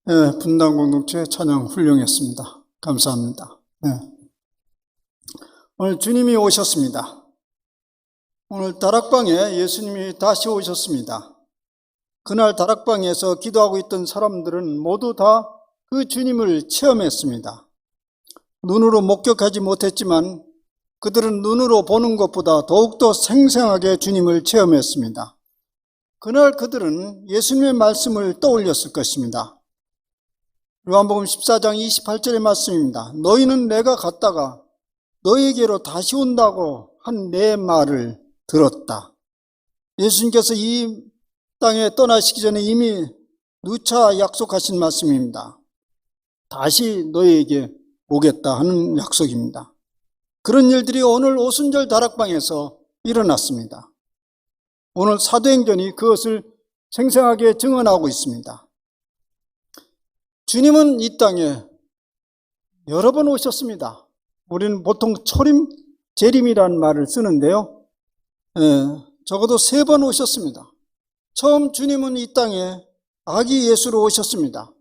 분당 공동체 찬양 훌륭했습니다. 감사합니다. 오늘 주님이 오셨습니다. 오늘 다락방에 예수님이 다시 오셨습니다. 그날 다락방에서 기도하고 있던 사람들은 모두 다 그 주님을 체험했습니다. 눈으로 목격하지 못했지만 그들은 눈으로 보는 것보다 더욱더 생생하게 주님을 체험했습니다. 그날 그들은 예수님의 말씀을 떠올렸을 것입니다. 요한복음 14장 28절의 말씀입니다. 너희는 내가 갔다가 너희에게로 다시 온다고 한 내 말을 들었다. 예수님께서 이 땅에 떠나시기 전에 이미 누차 약속하신 말씀입니다. 다시 너희에게 오겠다 하는 약속입니다. 그런 일들이 오늘 오순절 다락방에서 일어났습니다. 오늘 사도행전이 그것을 생생하게 증언하고 있습니다. 주님은 이 땅에 여러 번 오셨습니다. 우리는 보통 초림, 재림이라는 말을 쓰는데요. 적어도 3번 오셨습니다. 처음 주님은 이 땅에 아기 예수로 오셨습니다.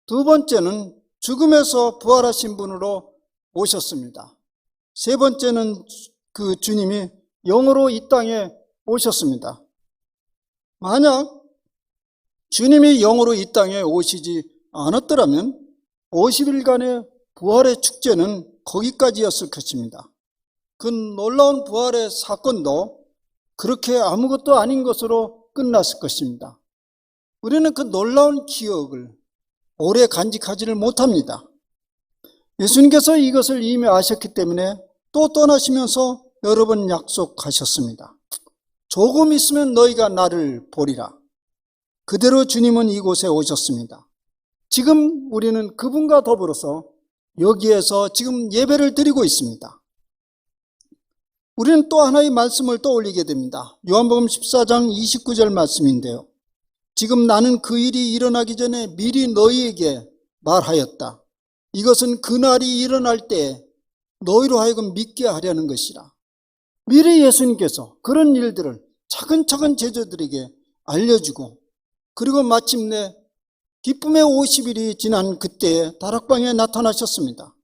두 번째는 죽음에서 부활하신 분으로 오셨습니다. 세 번째는 그 주님이 영으로 이 땅에 오셨습니다. 만약 주님이 영으로 이 땅에 오시지 않았더라면 50일간의 부활의 축제는 거기까지였을 것입니다. 그 놀라운 부활의 사건도 그렇게 아무것도 아닌 것으로 끝났을 것입니다. 우리는 그 놀라운 기억을 오래 간직하지를 못합니다. 예수님께서 이것을 이미 아셨기 때문에 또 떠나시면서 여러 번 약속하셨습니다. 조금 있으면 너희가 나를 보리라. 그대로 주님은 이곳에 오셨습니다. 지금 우리는 그분과 더불어서 여기에서 지금 예배를 드리고 있습니다. 우리는 또 하나의 말씀을 떠올리게 됩니다. 요한복음 14장 29절 말씀인데요. 지금 나는 그 일이 일어나기 전에 미리 너희에게 말하였다. 이것은 그날이 일어날 때 너희로 하여금 믿게 하려는 것이라. 미리 예수님께서 그런 일들을 차근차근 제자들에게 알려주고 그리고 마침내 기쁨의 50일이 지난 그때에 다락방에 나타나셨습니다.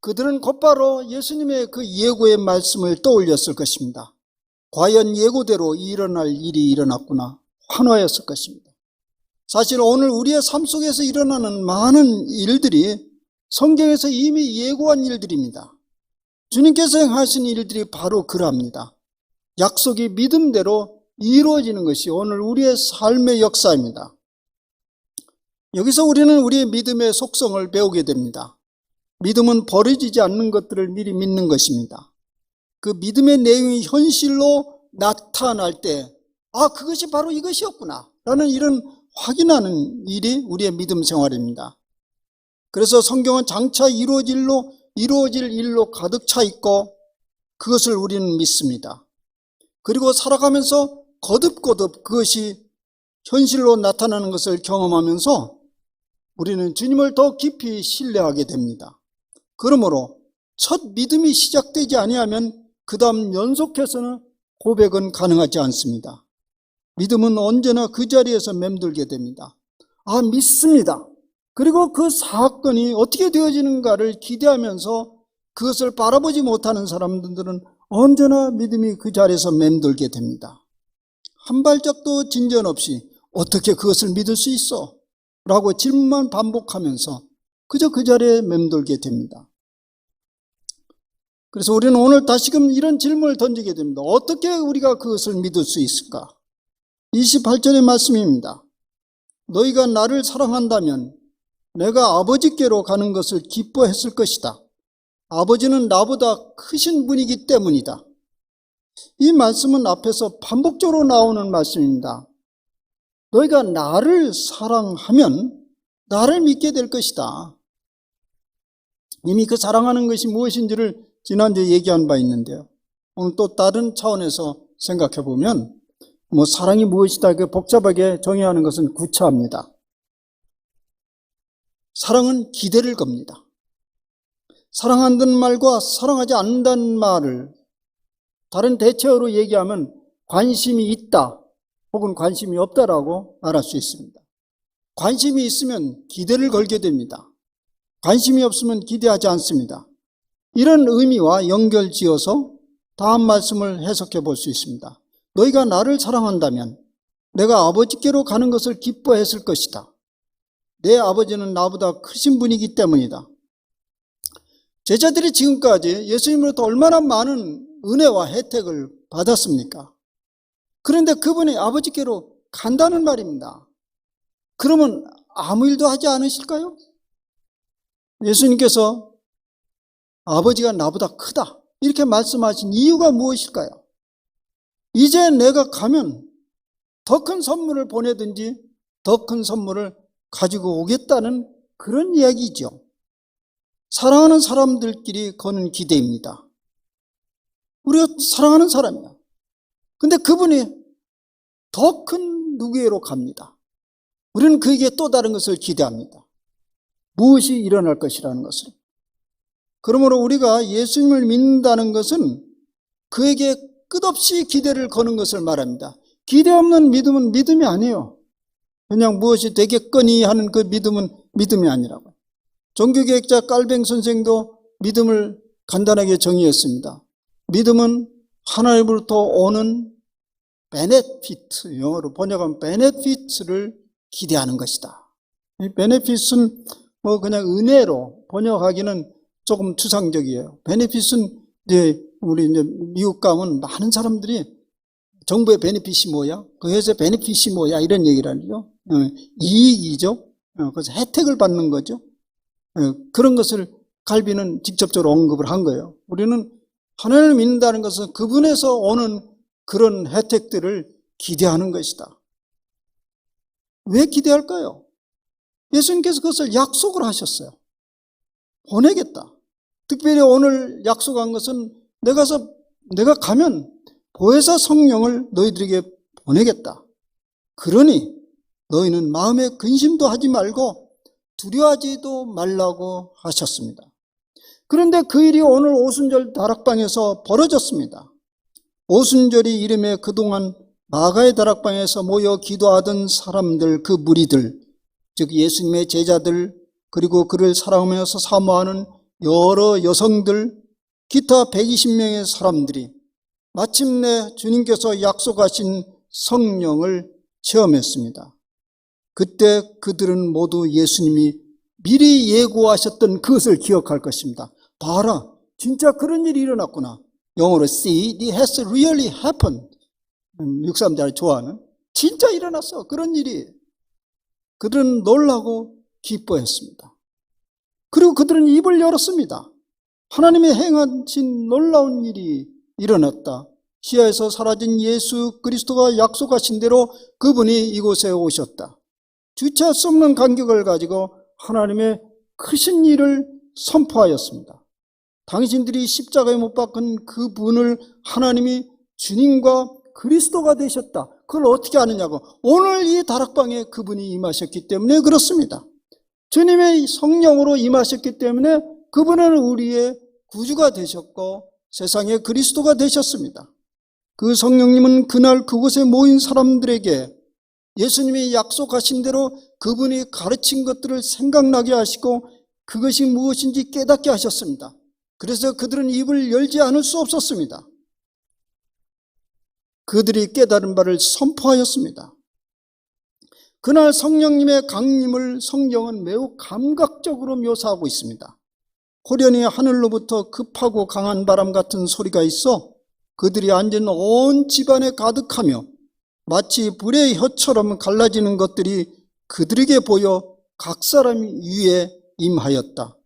그들은 곧바로 예수님의 그 예고의 말씀을 떠올렸을 것입니다. 과연 예고대로 일어날 일이 일어났구나 환호했을 것입니다. 사실 오늘 우리의 삶 속에서 일어나는 많은 일들이 성경에서 이미 예고한 일들입니다. 주님께서 행하신 일들이 바로 그러합니다. 약속이 믿음대로 이루어지는 것이 오늘 우리의 삶의 역사입니다. 여기서 우리는 우리의 믿음의 속성을 배우게 됩니다. 믿음은 버려지지 않는 것들을 미리 믿는 것입니다. 그 믿음의 내용이 현실로 나타날 때 그것이 바로 이것이었구나 라는 이런 확인하는 일이 우리의 믿음 생활입니다. 그래서 성경은 장차 이루어질 일로 가득 차 있고 그것을 우리는 믿습니다. 그리고 살아가면서 거듭거듭 그것이 현실로 나타나는 것을 경험하면서 우리는 주님을 더 깊이 신뢰하게 됩니다. 그러므로 첫 믿음이 시작되지 아니하면 그 다음 연속해서는 고백은 가능하지 않습니다. 믿음은 언제나 그 자리에서 맴돌게 됩니다. 믿습니다. 그리고 그 사건이 어떻게 되어지는가를 기대하면서 그것을 바라보지 못하는 사람들은 언제나 믿음이 그 자리에서 맴돌게 됩니다. 한 발짝도 진전 없이 어떻게 그것을 믿을 수 있어? 라고 질문만 반복하면서 그저 그 자리에 맴돌게 됩니다. 그래서 우리는 오늘 다시금 이런 질문을 던지게 됩니다. 어떻게 우리가 그것을 믿을 수 있을까? 28절의 말씀입니다. 너희가 나를 사랑한다면 내가 아버지께로 가는 것을 기뻐했을 것이다. 아버지는 나보다 크신 분이기 때문이다. 이 말씀은 앞에서 반복적으로 나오는 말씀입니다. 너희가 나를 사랑하면 나를 믿게 될 것이다. 이미 그 사랑하는 것이 무엇인지를 지난주에 얘기한 바 있는데요. 오늘 또 다른 차원에서 생각해 보면 사랑이 무엇이다 이렇게 복잡하게 정의하는 것은 구차합니다. 사랑은 기대를 겁니다. 사랑한다는 말과 사랑하지 않는다는 말을 다른 대체어로 얘기하면 관심이 있다 혹은 관심이 없다라고 말할 수 있습니다. 관심이 있으면 기대를 걸게 됩니다. 관심이 없으면 기대하지 않습니다. 이런 의미와 연결지어서 다음 말씀을 해석해 볼 수 있습니다. 너희가 나를 사랑한다면 내가 아버지께로 가는 것을 기뻐했을 것이다. 내 아버지는 나보다 크신 분이기 때문이다. 제자들이 지금까지 예수님으로부터 얼마나 많은 은혜와 혜택을 받았습니까? 그런데 그분이 아버지께로 간다는 말입니다. 그러면 아무 일도 하지 않으실까요? 예수님께서 아버지가 나보다 크다 이렇게 말씀하신 이유가 무엇일까요? 이제 내가 가면 더 큰 선물을 보내든지 더 큰 선물을 가지고 오겠다는 그런 이야기죠. 사랑하는 사람들끼리 거는 기대입니다. 우리가 사랑하는 사람이야. 근데 그분이 더 큰 누구에로 갑니다. 우리는 그에게 또 다른 것을 기대합니다. 무엇이 일어날 것이라는 것을. 그러므로 우리가 예수님을 믿는다는 것은 그에게 끝없이 기대를 거는 것을 말합니다. 기대 없는 믿음은 믿음이 아니에요. 그냥 무엇이 되겠거니 하는 그 믿음은 믿음이 아니라고요. 종교개혁자 깔뱅 선생도 믿음을 간단하게 정의했습니다. 믿음은 하나님으로부터 오는 베네피트, 영어로 번역하면 베네피트를 기대하는 것이다. 이 베네핏은 그냥 은혜로 번역하기는 조금 추상적이에요. 베네핏은 우리 미국 가면 많은 사람들이 정부의 베네핏이 뭐야? 그 회사의 베네핏이 뭐야? 이런 얘기를 하죠. 이익이죠. 그래서 혜택을 받는 거죠. 그런 것을 칼빈은 직접적으로 언급을 한 거예요. 우리는 하나님을 믿는다는 것은 그분에서 오는 그런 혜택들을 기대하는 것이다. 왜 기대할까요? 예수님께서 그것을 약속을 하셨어요. 보내겠다. 특별히 오늘 약속한 것은 내가 가면 보혜사 성령을 너희들에게 보내겠다. 그러니 너희는 마음에 근심도 하지 말고 두려워하지도 말라고 하셨습니다. 그런데 그 일이 오늘 오순절 다락방에서 벌어졌습니다. 오순절이 이름에 그동안 마가의 다락방에서 모여 기도하던 사람들, 그 무리들, 즉 예수님의 제자들, 그리고 그를 사랑하면서 사모하는 여러 여성들, 기타 120명의 사람들이 마침내 주님께서 약속하신 성령을 체험했습니다. 그때 그들은 모두 예수님이 미리 예고하셨던 그것을 기억할 것입니다. 봐라, 진짜 그런 일이 일어났구나. 영어로 see, it has really happened. 미국 사람들이 좋아하는, 진짜 일어났어, 그런 일이. 그들은 놀라고 기뻐했습니다. 그리고 그들은 입을 열었습니다. 하나님의 행하신 놀라운 일이 일어났다. 시야에서 사라진 예수 그리스도가 약속하신 대로 그분이 이곳에 오셨다. 주체할 수 없는 감격을 가지고 하나님의 크신 일을 선포하였습니다. 당신들이 십자가에 못 박은 그분을 하나님이 주님과 그리스도가 되셨다. 그걸 어떻게 아느냐고. 오늘 이 다락방에 그분이 임하셨기 때문에 그렇습니다. 주님의 성령으로 임하셨기 때문에 그분은 우리의 구주가 되셨고 세상의 그리스도가 되셨습니다. 그 성령님은 그날 그곳에 모인 사람들에게 예수님이 약속하신 대로 그분이 가르친 것들을 생각나게 하시고 그것이 무엇인지 깨닫게 하셨습니다. 그래서 그들은 입을 열지 않을 수 없었습니다. 그들이 깨달은 바를 선포하였습니다. 그날 성령님의 강림을 성경은 매우 감각적으로 묘사하고 있습니다. 호련히 하늘로부터 급하고 강한 바람 같은 소리가 있어 그들이 앉은 온 집안에 가득하며 마치 불의 혀처럼 갈라지는 것들이 그들에게 보여 각 사람 위에 임하였다.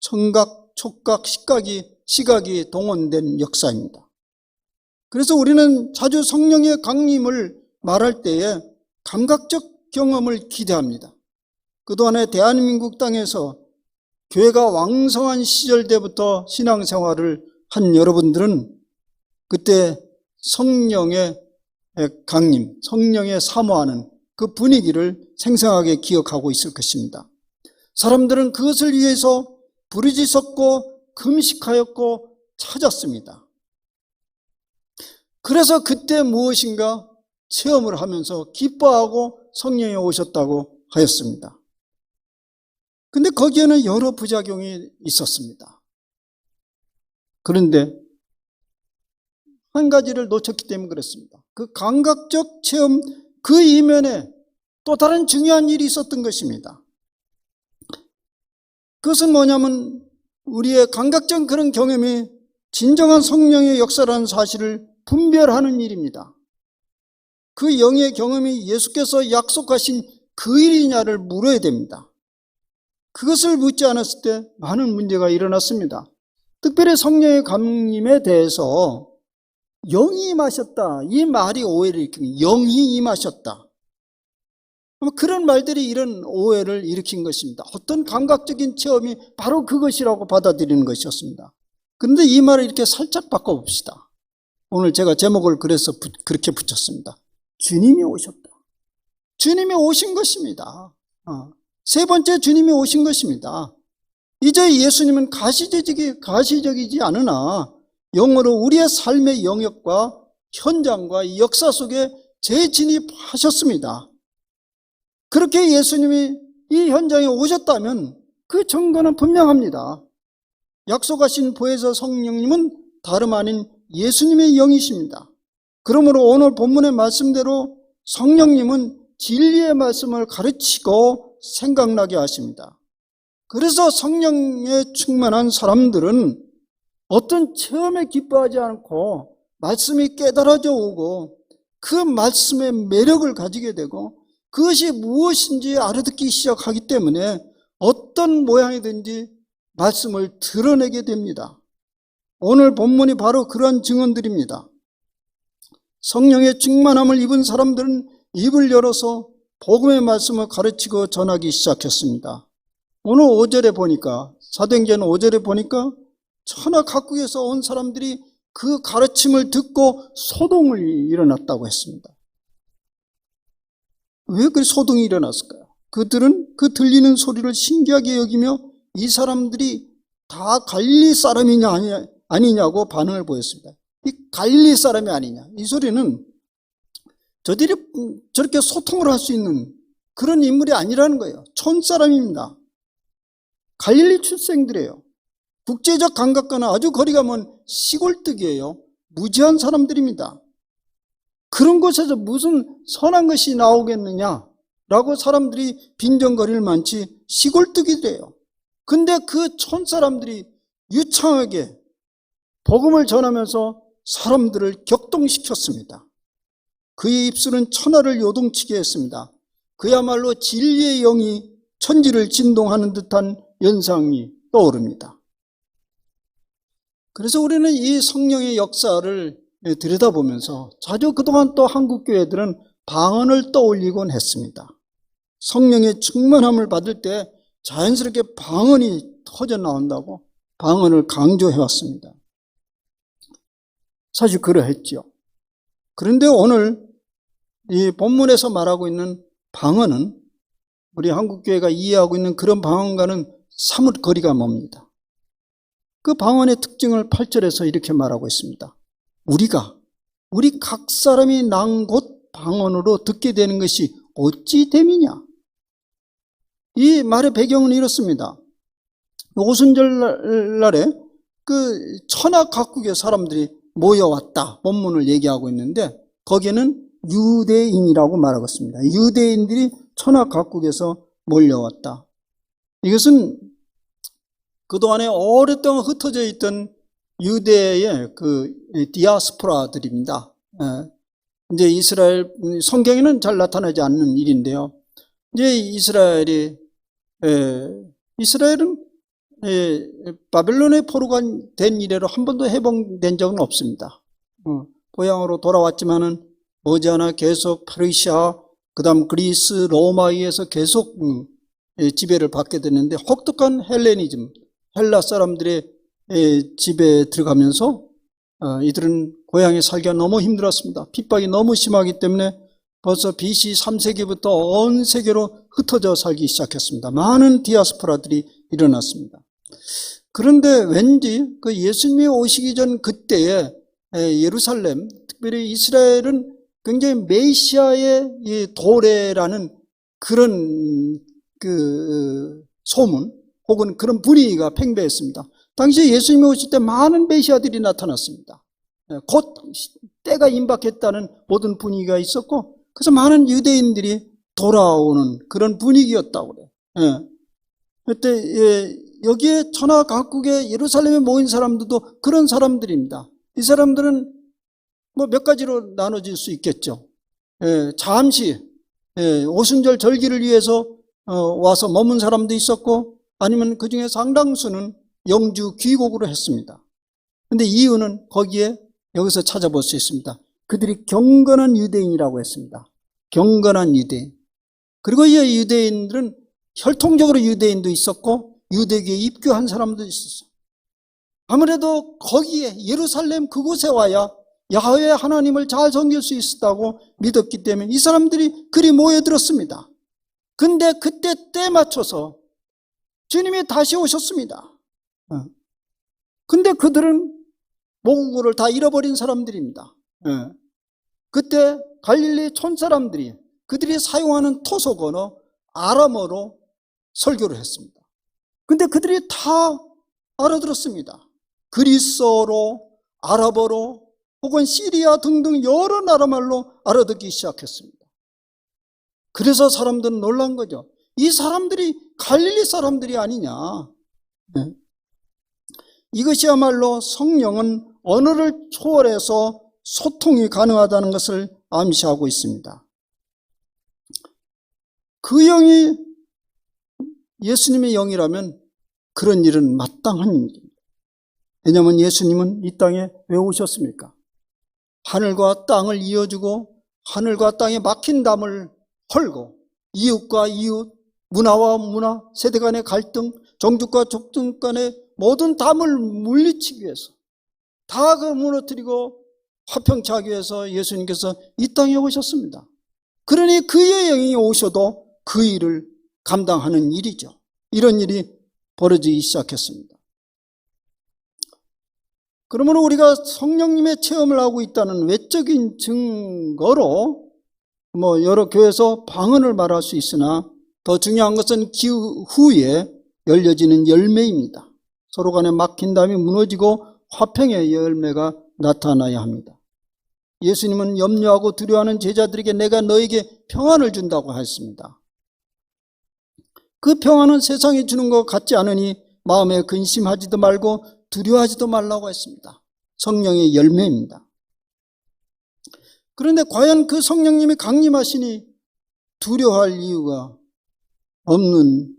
청각, 촉각, 시각이 동원된 역사입니다. 그래서 우리는 자주 성령의 강림을 말할 때에 감각적 경험을 기대합니다. 그동안에 대한민국 땅에서 교회가 왕성한 시절 때부터 신앙생활을 한 여러분들은 그때 성령의 강림, 성령의 사모하는 그 분위기를 생생하게 기억하고 있을 것입니다. 사람들은 그것을 위해서 부르짖었고 금식하였고 찾았습니다. 그래서 그때 무엇인가 체험을 하면서 기뻐하고 성령이 오셨다고 하였습니다. 근데 거기에는 여러 부작용이 있었습니다. 그런데 한 가지를 놓쳤기 때문에 그렇습니다. 그 감각적 체험 그 이면에 또 다른 중요한 일이 있었던 것입니다. 그것은 뭐냐면 우리의 감각적 그런 경험이 진정한 성령의 역사라는 사실을 분별하는 일입니다. 그 영의 경험이 예수께서 약속하신 그 일이냐를 물어야 됩니다. 그것을 묻지 않았을 때 많은 문제가 일어났습니다. 특별히 성령의 감림에 대해서 영이 임하셨다. 이 말이 오해를 일으키는 영이 임하셨다. 그런 말들이 이런 오해를 일으킨 것입니다. 어떤 감각적인 체험이 바로 그것이라고 받아들이는 것이었습니다. 그런데 이 말을 이렇게 살짝 바꿔봅시다. 오늘 제가 제목을 그래서 그렇게 붙였습니다. 주님이 오셨다. 주님이 오신 것입니다. 세 번째 주님이 오신 것입니다. 이제 예수님은 가시적이지 않으나 영으로 우리의 삶의 영역과 현장과 역사 속에 재진입하셨습니다. 그렇게 예수님이 이 현장에 오셨다면 그 증거는 분명합니다. 약속하신 보혜사 성령님은 다름 아닌 예수님의 영이십니다. 그러므로 오늘 본문의 말씀대로 성령님은 진리의 말씀을 가르치고 생각나게 하십니다. 그래서 성령에 충만한 사람들은 어떤 체험에 기뻐하지 않고 말씀이 깨달아져 오고 그 말씀의 매력을 가지게 되고 그것이 무엇인지 알아듣기 시작하기 때문에 어떤 모양이든지 말씀을 드러내게 됩니다. 오늘 본문이 바로 그런 증언들입니다. 성령의 충만함을 입은 사람들은 입을 열어서 복음의 말씀을 가르치고 전하기 시작했습니다. 오늘 5절에 보니까 사도행전 5절에 보니까 천하 각국에서 온 사람들이 그 가르침을 듣고 소동이 일어났다고 했습니다. 왜 그 소동이 일어났을까요? 그들은 그 들리는 소리를 신기하게 여기며 이 사람들이 다 갈릴리 사람이냐 아니냐고 반응을 보였습니다. 이 갈릴리 사람이 아니냐, 이 소리는 저들이 저렇게 소통을 할 수 있는 그런 인물이 아니라는 거예요. 촌사람입니다. 갈릴리 출생들이에요. 국제적 감각과는 아주 거리가 먼 시골뜨기예요. 무지한 사람들입니다. 그런 곳에서 무슨 선한 것이 나오겠느냐라고 사람들이 빈정거릴 만치 시골뜨기들이에요. 근데 그 촌사람들이 유창하게 복음을 전하면서 사람들을 격동시켰습니다. 그의 입술은 천하를 요동치게 했습니다. 그야말로 진리의 영이 천지를 진동하는 듯한 연상이 떠오릅니다. 그래서 우리는 이 성령의 역사를 들여다보면서 자주 그동안 또 한국 교회들은 방언을 떠올리곤 했습니다. 성령의 충만함을 받을 때 자연스럽게 방언이 터져 나온다고 방언을 강조해왔습니다. 사실 그러했죠. 그런데 오늘 이 본문에서 말하고 있는 방언은 우리 한국교회가 이해하고 있는 그런 방언과는 사뭇 거리가 멉니다. 그 방언의 특징을 8절에서 이렇게 말하고 있습니다. 우리 각 사람이 난 곳 방언으로 듣게 되는 것이 어찌 됨이냐. 이 말의 배경은 이렇습니다. 오순절날에 그 천하 각국의 사람들이 모여왔다. 본문을 얘기하고 있는데 거기에는 유대인이라고 말하고 있습니다. 유대인들이 천하 각국에서 몰려왔다. 이것은 그동안에 오랫동안 흩어져 있던 유대의 그 디아스포라들입니다. 이제 이스라엘 성경에는 잘 나타나지 않는 일인데요. 이제 이스라엘은 바벨론의 포로가 된 이래로 한 번도 해방된 적은 없습니다. 고향으로 돌아왔지만은 머지않아 계속 페르시아, 그다음 그리스, 로마에 의해서 계속 지배를 받게 됐는데 혹독한 헬레니즘, 헬라 사람들의 지배에 들어가면서 이들은 고향에 살기가 너무 힘들었습니다. 핍박이 너무 심하기 때문에 벌써 BC 3세기부터 온 세계로 흩어져 살기 시작했습니다. 많은 디아스포라들이 일어났습니다. 그런데 왠지 그 예수님이 오시기 전 그때에 예루살렘, 특별히 이스라엘은 굉장히 메시아의 이 도래라는 그런 소문 혹은 그런 분위기가 팽배했습니다. 당시에 예수님이 오실 때 많은 메시아들이 나타났습니다. 곧 때가 임박했다는 모든 분위기가 있었고, 그래서 많은 유대인들이 돌아오는 그런 분위기였다고 그래요. 그때 여기에 천하 각국의 예루살렘에 모인 사람들도 그런 사람들입니다. 이 사람들은 뭐 몇 가지로 나눠질 수 있겠죠. 잠시 오순절 절기를 위해서 와서 머문 사람도 있었고, 아니면 그 중에 상당수는 영주 귀국으로 했습니다. 근데 이유는 거기에 여기서 찾아볼 수 있습니다. 그들이 경건한 유대인이라고 했습니다. 경건한 유대인. 그리고 이 유대인들은 혈통적으로 유대인도 있었고 유대교에 입교한 사람도 있었어요. 아무래도 거기에 예루살렘 그곳에 와야 야훼 하나님을 잘 섬길 수 있었다고 믿었기 때문에 이 사람들이 그리 모여들었습니다. 근데 그때 때 맞춰서 주님이 다시 오셨습니다. 근데 그들은 모국어를 다 잃어버린 사람들입니다. 그때 갈릴리 촌사람들이 그들이 사용하는 토속 언어 아람어로 설교를 했습니다. 근데 그들이 다 알아들었습니다. 그리스어로, 아랍어로, 혹은 시리아 등등 여러 나라 말로 알아듣기 시작했습니다. 그래서 사람들은 놀란 거죠. 이 사람들이 갈릴리 사람들이 아니냐. 이것이야말로 성령은 언어를 초월해서 소통이 가능하다는 것을 암시하고 있습니다. 그 영이 예수님의 영이라면 그런 일은 마땅한 일입니다. 왜냐하면 예수님은 이 땅에 왜 오셨습니까? 하늘과 땅을 이어주고 하늘과 땅에 막힌 담을 헐고 이웃과 이웃, 문화와 문화, 세대 간의 갈등, 종족과 종족 간의 모든 담을 물리치기 위해서 다 그 무너뜨리고 화평케 하기 위해서 예수님께서 이 땅에 오셨습니다. 그러니 그의 영이 오셔도 그 일을 감당하는 일이죠. 이런 일이 벌어지기 시작했습니다. 그러므로 우리가 성령님의 체험을 하고 있다는 외적인 증거로 여러 교회에서 방언을 말할 수 있으나 더 중요한 것은 그 후에 열려지는 열매입니다. 서로 간에 막힌 담이 무너지고 화평의 열매가 나타나야 합니다. 예수님은 염려하고 두려워하는 제자들에게 내가 너에게 평안을 준다고 했습니다. 그 평안은 세상이 주는 것 같지 않으니 마음에 근심하지도 말고 두려워하지도 말라고 했습니다. 성령의 열매입니다. 그런데 과연 그 성령님이 강림하시니 두려워할 이유가 없는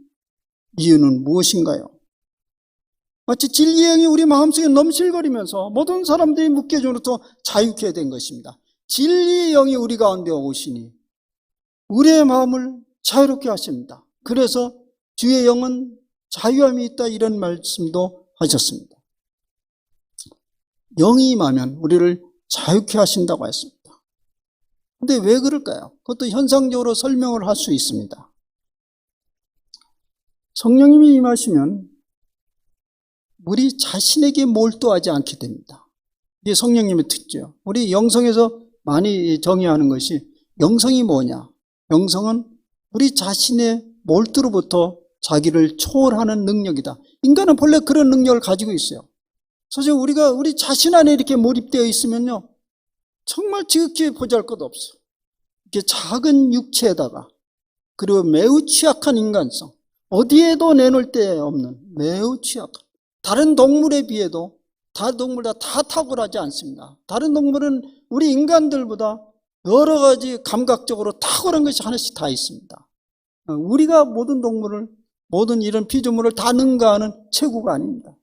이유는 무엇인가요? 마치 진리의 영이 우리 마음속에 넘실거리면서 모든 사람들이 묶여짐으로써 자유케 된 것입니다. 진리의 영이 우리 가운데 오시니 우리의 마음을 자유롭게 하십니다. 그래서 주의 영은 자유함이 있다 이런 말씀도 하셨습니다. 영이 임하면 우리를 자유케 하신다고 했습니다. 근데 왜 그럴까요? 그것도 현상적으로 설명을 할 수 있습니다. 성령님이 임하시면 우리 자신에게 몰두하지 않게 됩니다. 이게 성령님의 특징이죠. 우리 영성에서 많이 정의하는 것이 영성이 뭐냐? 영성은 우리 자신의 몰두로부터 자기를 초월하는 능력이다. 인간은 본래 그런 능력을 가지고 있어요. 사실 우리가 우리 자신 안에 이렇게 몰입되어 있으면요, 정말 지극히 보잘것없어요. 이렇게 작은 육체에다가, 그리고 매우 취약한 인간성, 어디에도 내놓을 데 없는 매우 취약한, 다른 동물에 비해도 다른 동물보다 다 탁월하지 않습니다. 다른 동물은 우리 인간들보다 여러 가지 감각적으로 탁월한 것이 하나씩 다 있습니다. 우리가 모든 동물을, 모든 이런 피조물을 다 능가하는 체구가 아닙니다.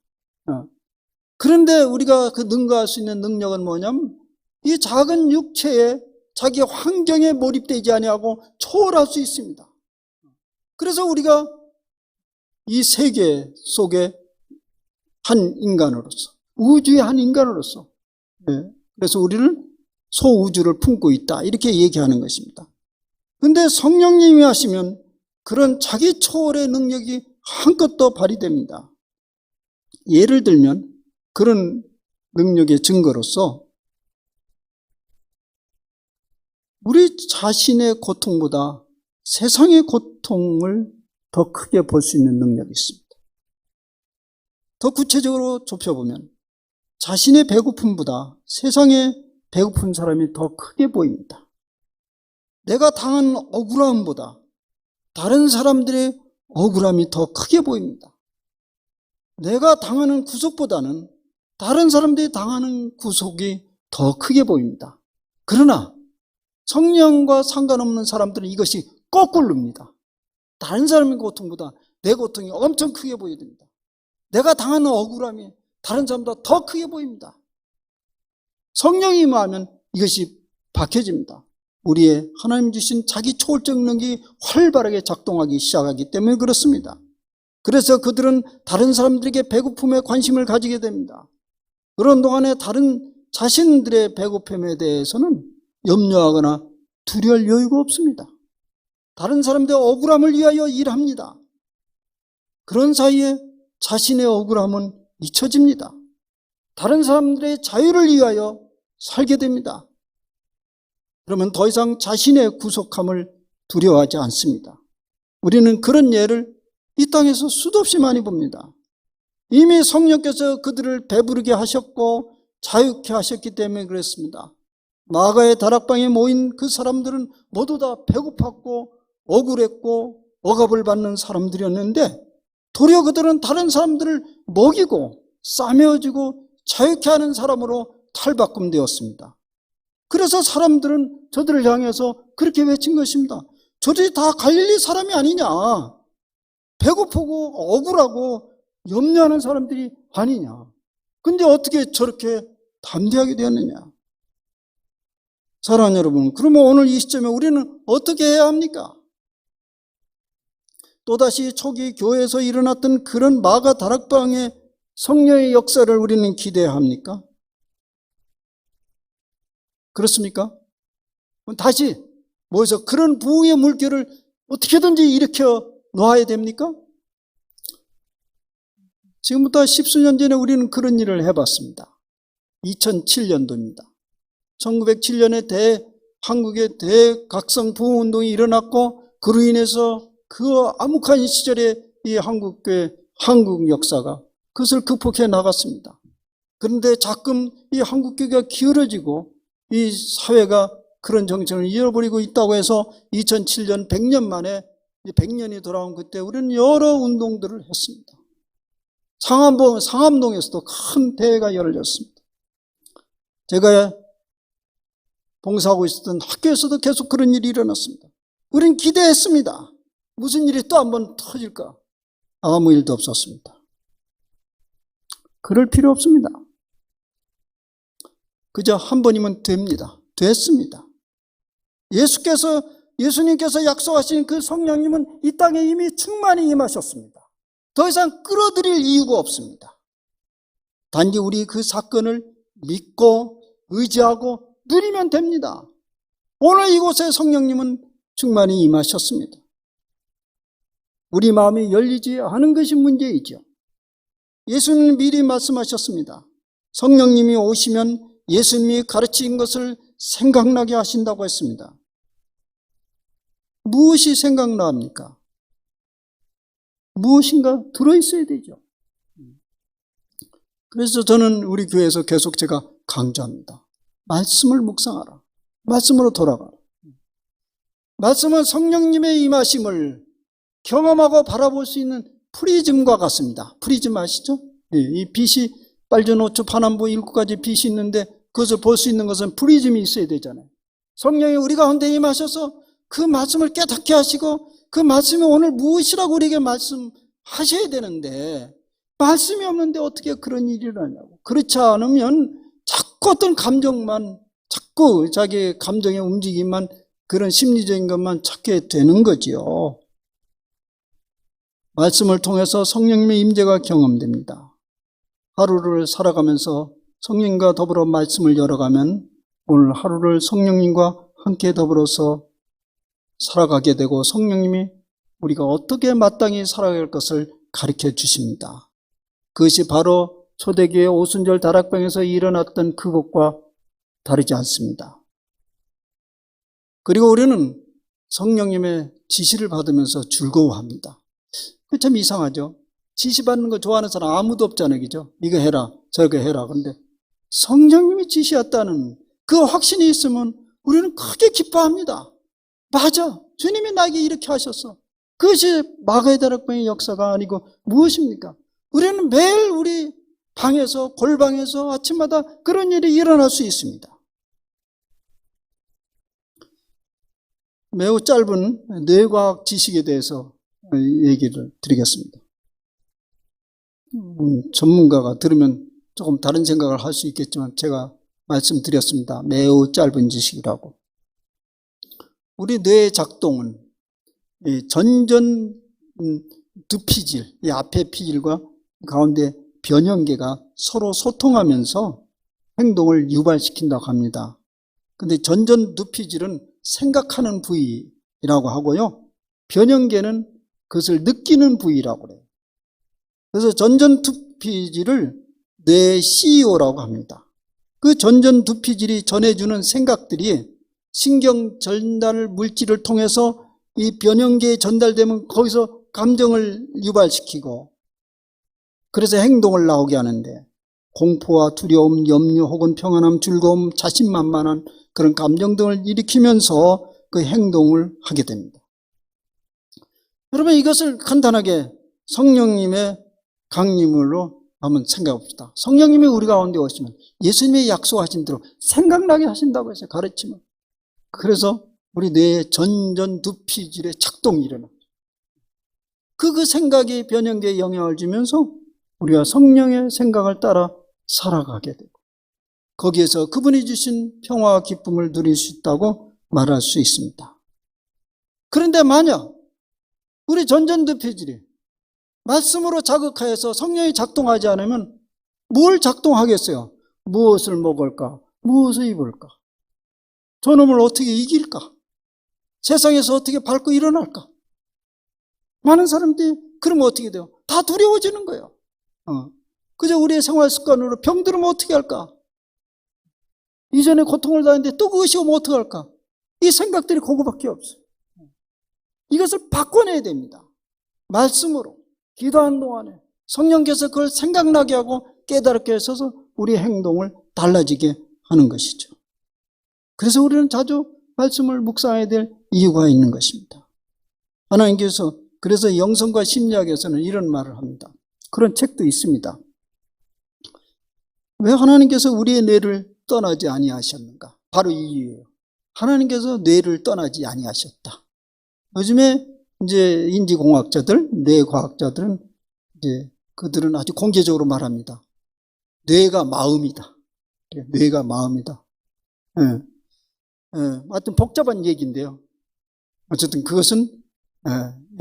그런데 우리가 그 능가할 수 있는 능력은 뭐냐면 이 작은 육체에 자기 환경에 몰입되지 아니하고 초월할 수 있습니다. 그래서 우리가 이 세계 속에 한 인간으로서, 우주의 한 인간으로서, 그래서 우리를 소우주를 품고 있다 이렇게 얘기하는 것입니다. 그런데 성령님이 하시면 그런 자기 초월의 능력이 한껏 더 발휘됩니다. 예를 들면 그런 능력의 증거로서 우리 자신의 고통보다 세상의 고통을 더 크게 볼 수 있는 능력이 있습니다. 더 구체적으로 좁혀보면 자신의 배고픔보다 세상의 배고픈 사람이 더 크게 보입니다. 내가 당한 억울함보다 다른 사람들의 억울함이 더 크게 보입니다. 내가 당하는 구속보다는 다른 사람들이 당하는 구속이 더 크게 보입니다. 그러나 성령과 상관없는 사람들은 이것이 거꾸로입니다. 다른 사람의 고통보다 내 고통이 엄청 크게 보여야 됩니다. 내가 당하는 억울함이 다른 사람보다 더 크게 보입니다. 성령이 임하면 이것이 밝혀집니다. 우리의 하나님 주신 자기 초월적 능력이 활발하게 작동하기 시작하기 때문에 그렇습니다. 그래서 그들은 다른 사람들에게 배고픔에 관심을 가지게 됩니다. 그런 동안에 다른 자신들의 배고픔에 대해서는 염려하거나 두려울 여유가 없습니다. 다른 사람들의 억울함을 위하여 일합니다. 그런 사이에 자신의 억울함은 잊혀집니다. 다른 사람들의 자유를 위하여 살게 됩니다. 그러면 더 이상 자신의 구속함을 두려워하지 않습니다. 우리는 그런 예를 이 땅에서 수도 없이 많이 봅니다. 이미 성령께서 그들을 배부르게 하셨고 자유케 하셨기 때문에 그랬습니다. 마가의 다락방에 모인 그 사람들은 모두 다 배고팠고 억울했고 억압을 받는 사람들이었는데 도리어 그들은 다른 사람들을 먹이고 싸매어주고 자유케 하는 사람으로 탈바꿈되었습니다. 그래서 사람들은 저들을 향해서 그렇게 외친 것입니다. 저들이 다 갈릴리 사람이 아니냐, 배고프고 억울하고 염려하는 사람들이 아니냐, 근데 어떻게 저렇게 담대하게 되었느냐. 사랑하는 여러분, 그러면 오늘 이 시점에 우리는 어떻게 해야 합니까? 또다시 초기 교회에서 일어났던 그런 마가 다락방의 성령의 역사를 우리는 기대해야 합니까? 그렇습니까? 다시 모여서 그런 부흥의 물결을 어떻게든지 일으켜 놓아야 됩니까? 지금부터 십수년 전에 우리는 그런 일을 해봤습니다. 2007년도입니다. 1907년에 한국의 대각성 부흥운동이 일어났고 그로 인해서 그 암흑한 시절에 이 한국교회, 한국 역사가 그것을 극복해 나갔습니다. 그런데 자꾸 이 한국교회가 기울어지고 이 사회가 그런 정책을 잃어버리고 있다고 해서 2007년 100년 만에 100년이 돌아온 그때 우리는 여러 운동들을 했습니다. 상암동에서도 큰 대회가 열렸습니다. 제가 봉사하고 있었던 학교에서도 계속 그런 일이 일어났습니다. 우린 기대했습니다. 무슨 일이 또 한번 터질까? 아무 일도 없었습니다. 그럴 필요 없습니다. 그저 한 번이면 됩니다. 됐습니다. 예수님께서 약속하신 그 성령님은 이 땅에 이미 충만히 임하셨습니다. 더 이상 끌어들일 이유가 없습니다. 단지 우리 그 사건을 믿고 의지하고 누리면 됩니다. 오늘 이곳에 성령님은 충만히 임하셨습니다. 우리 마음이 열리지 않은 것이 문제이죠. 예수님은 미리 말씀하셨습니다. 성령님이 오시면 예수님이 가르친 것을 생각나게 하신다고 했습니다. 무엇이 생각납니까? 무엇인가 들어있어야 되죠. 그래서 저는 우리 교회에서 계속 제가 강조합니다. 말씀을 묵상하라. 말씀으로 돌아가라. 말씀은 성령님의 임하심을 경험하고 바라볼 수 있는 프리즘과 같습니다. 프리즘 아시죠? 이 빛이 빨주노초 파남보 일구까지 빛이 있는데 그것을 볼 수 있는 것은 프리즘이 있어야 되잖아요. 성령이 우리 가운데 임하셔서 그 말씀을 깨닫게 하시고 그 말씀이 오늘 무엇이라고 우리에게 말씀하셔야 되는데 말씀이 없는데 어떻게 그런 일이 일어나냐고. 그렇지 않으면 자꾸 어떤 감정만, 자꾸 자기의 감정의 움직임만, 그런 심리적인 것만 찾게 되는 거지요. 말씀을 통해서 성령님의 임재가 경험됩니다. 하루를 살아가면서 성령님과 더불어 말씀을 열어가면 오늘 하루를 성령님과 함께 더불어서 살아가게 되고 성령님이 우리가 어떻게 마땅히 살아갈 것을 가르쳐 주십니다. 그것이 바로 초대교회 오순절 다락방에서 일어났던 그것과 다르지 않습니다. 그리고 우리는 성령님의 지시를 받으면서 즐거워합니다. 그 참 이상하죠. 지시받는 거 좋아하는 사람 아무도 없잖아요. 그죠? 이거 해라, 저거 해라. 근데 성령님이 지시했다는 그 확신이 있으면 우리는 크게 기뻐합니다. 맞아. 주님이 나에게 이렇게 하셨어. 그것이 마가의 다락방의 역사가 아니고 무엇입니까? 우리는 매일 우리 방에서, 골방에서 아침마다 그런 일이 일어날 수 있습니다. 매우 짧은 뇌과학 지식에 대해서 얘기를 드리겠습니다. 전문가가 들으면 조금 다른 생각을 할 수 있겠지만 제가 말씀드렸습니다. 매우 짧은 지식이라고. 우리 뇌의 작동은 전전 두 피질, 이 앞에 피질과 가운데 변형계가 서로 소통하면서 행동을 유발시킨다고 합니다. 근데 전전 두 피질은 생각하는 부위라고 하고요. 변형계는 그것을 느끼는 부위라고 그래요. 그래서 전전 두 피질을 뇌 CEO라고 합니다. 그 전전 두 피질이 전해주는 생각들이 신경 전달 물질을 통해서 이 변형계에 전달되면 거기서 감정을 유발시키고 그래서 행동을 나오게 하는데 공포와 두려움, 염려 혹은 평안함, 즐거움, 자신만만한 그런 감정 등을 일으키면서 그 행동을 하게 됩니다. 여러분 이것을 간단하게 성령님의 강림으로 한번 생각해 봅시다. 성령님이 우리 가운데 오시면 예수님이 약속하신 대로 생각나게 하신다고 해서 가르치면 그래서 우리 뇌의 전전 두 피질의 작동이 일어납니다. 그 생각이 변형계에 영향을 주면서 우리가 성령의 생각을 따라 살아가게 되고 거기에서 그분이 주신 평화와 기쁨을 누릴 수 있다고 말할 수 있습니다. 그런데 만약 우리 전전 두 피질이 말씀으로 자극하여서 성령이 작동하지 않으면 뭘 작동하겠어요? 무엇을 먹을까? 무엇을 입을까? 저놈을 어떻게 이길까? 세상에서 어떻게 밟고 일어날까? 많은 사람들이 그러면 어떻게 돼요? 다 두려워지는 거예요. 그저 우리의 생활 습관으로 병들으면 어떻게 할까? 이전에 고통을 당했는데 또 그것이 오면 어떻게 할까? 이 생각들이 그거밖에 없어요. 이것을 바꿔내야 됩니다. 말씀으로 기도하는 동안에 성령께서 그걸 생각나게 하고 깨닫게 하셔서 우리의 행동을 달라지게 하는 것이죠. 그래서 우리는 자주 말씀을 묵상해야 될 이유가 있는 것입니다. 하나님께서 그래서 영성과 심리학에서는 이런 말을 합니다. 그런 책도 있습니다. 왜 하나님께서 우리의 뇌를 떠나지 아니하셨는가? 바로 이 이유예요. 하나님께서 뇌를 떠나지 아니하셨다. 요즘에 이제 인지공학자들, 뇌과학자들은 이제 그들은 아주 공개적으로 말합니다. 뇌가 마음이다. 뇌가 마음이다. 하여튼 복잡한 얘기인데요. 어쨌든 그것은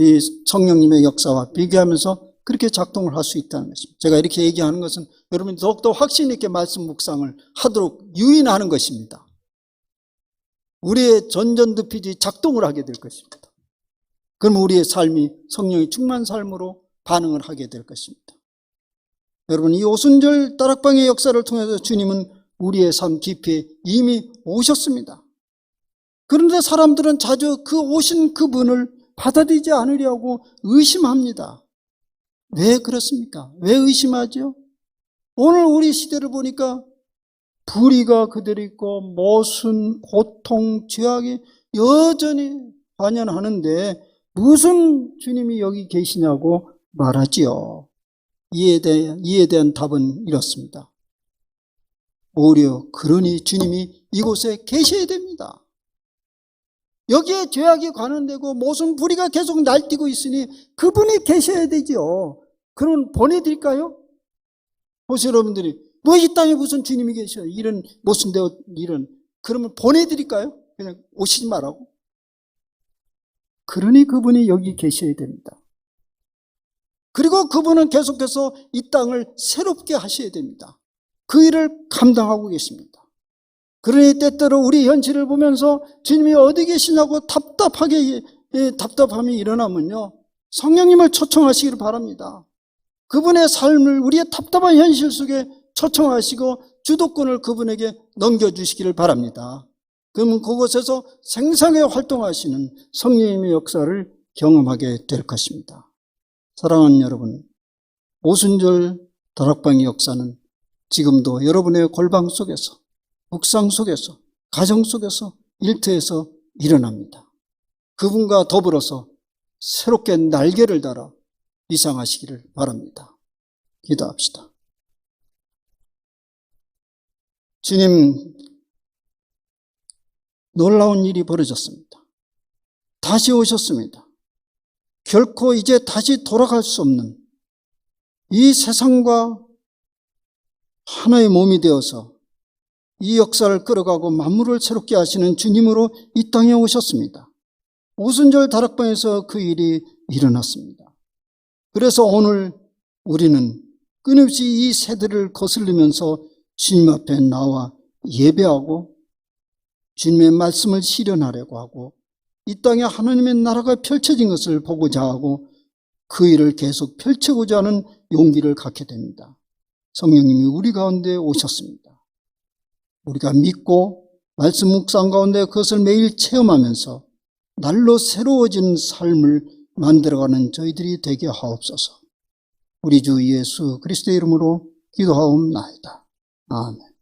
이 성령님의 역사와 비교하면서 그렇게 작동을 할 수 있다는 것입니다. 제가 이렇게 얘기하는 것은 여러분이 더욱더 확신 있게 말씀 묵상을 하도록 유인하는 것입니다. 우리의 전전두피지 작동을 하게 될 것입니다. 그럼 우리의 삶이 성령이 충만한 삶으로 반응을 하게 될 것입니다. 여러분 이 오순절 다락방의 역사를 통해서 주님은 우리의 삶 깊이에 이미 오셨습니다. 그런데 사람들은 자주 그 오신 그분을 받아들이지 않으려고 의심합니다. 왜 그렇습니까? 왜 의심하죠? 오늘 우리 시대를 보니까 불의가 그대로 있고 모순, 고통, 죄악이 여전히 관연하는데 무슨 주님이 여기 계시냐고 말하지요. 이에 대한 답은 이렇습니다. 오히려 그러니 주님이 이곳에 계셔야 됩니다. 여기에 죄악이 관원되고 모순 불의가 계속 날뛰고 있으니 그분이 계셔야 되죠. 그럼 보내드릴까요? 혹시 여러분들이 뭐 이 땅에 무슨 주님이 계셔? 이런 모순되어 이런 그러면 보내드릴까요? 그냥 오시지 말라고. 그러니 그분이 여기 계셔야 됩니다. 그리고 그분은 계속해서 이 땅을 새롭게 하셔야 됩니다. 그 일을 감당하고 계십니다. 그러니 때때로 우리 현실을 보면서 주님이 어디 계시냐고 답답함이 일어나면요, 성령님을 초청하시기를 바랍니다. 그분의 삶을 우리의 답답한 현실 속에 초청하시고 주도권을 그분에게 넘겨주시기를 바랍니다. 그러면 그곳에서 생생하게 활동하시는 성령님의 역사를 경험하게 될 것입니다. 사랑하는 여러분, 오순절 다락방의 역사는 지금도 여러분의 골방 속에서, 묵상 속에서, 가정 속에서, 일터에서 일어납니다. 그분과 더불어서 새롭게 날개를 달아 이상하시기를 바랍니다. 기도합시다. 주님, 놀라운 일이 벌어졌습니다. 다시 오셨습니다. 결코 이제 다시 돌아갈 수 없는 이 세상과 하나의 몸이 되어서 이 역사를 끌어가고 만물을 새롭게 하시는 주님으로 이 땅에 오셨습니다. 오순절 다락방에서 그 일이 일어났습니다. 그래서 오늘 우리는 끊임없이 이 세대를 거슬리면서 주님 앞에 나와 예배하고 주님의 말씀을 실현하려고 하고 이 땅에 하나님의 나라가 펼쳐진 것을 보고자 하고 그 일을 계속 펼치고자 하는 용기를 갖게 됩니다. 성령님이 우리 가운데 오셨습니다. 우리가 믿고 말씀 묵상 가운데 그것을 매일 체험하면서 날로 새로워진 삶을 만들어가는 저희들이 되게 하옵소서. 우리 주 예수 그리스도의 이름으로 기도하옵나이다. 아멘.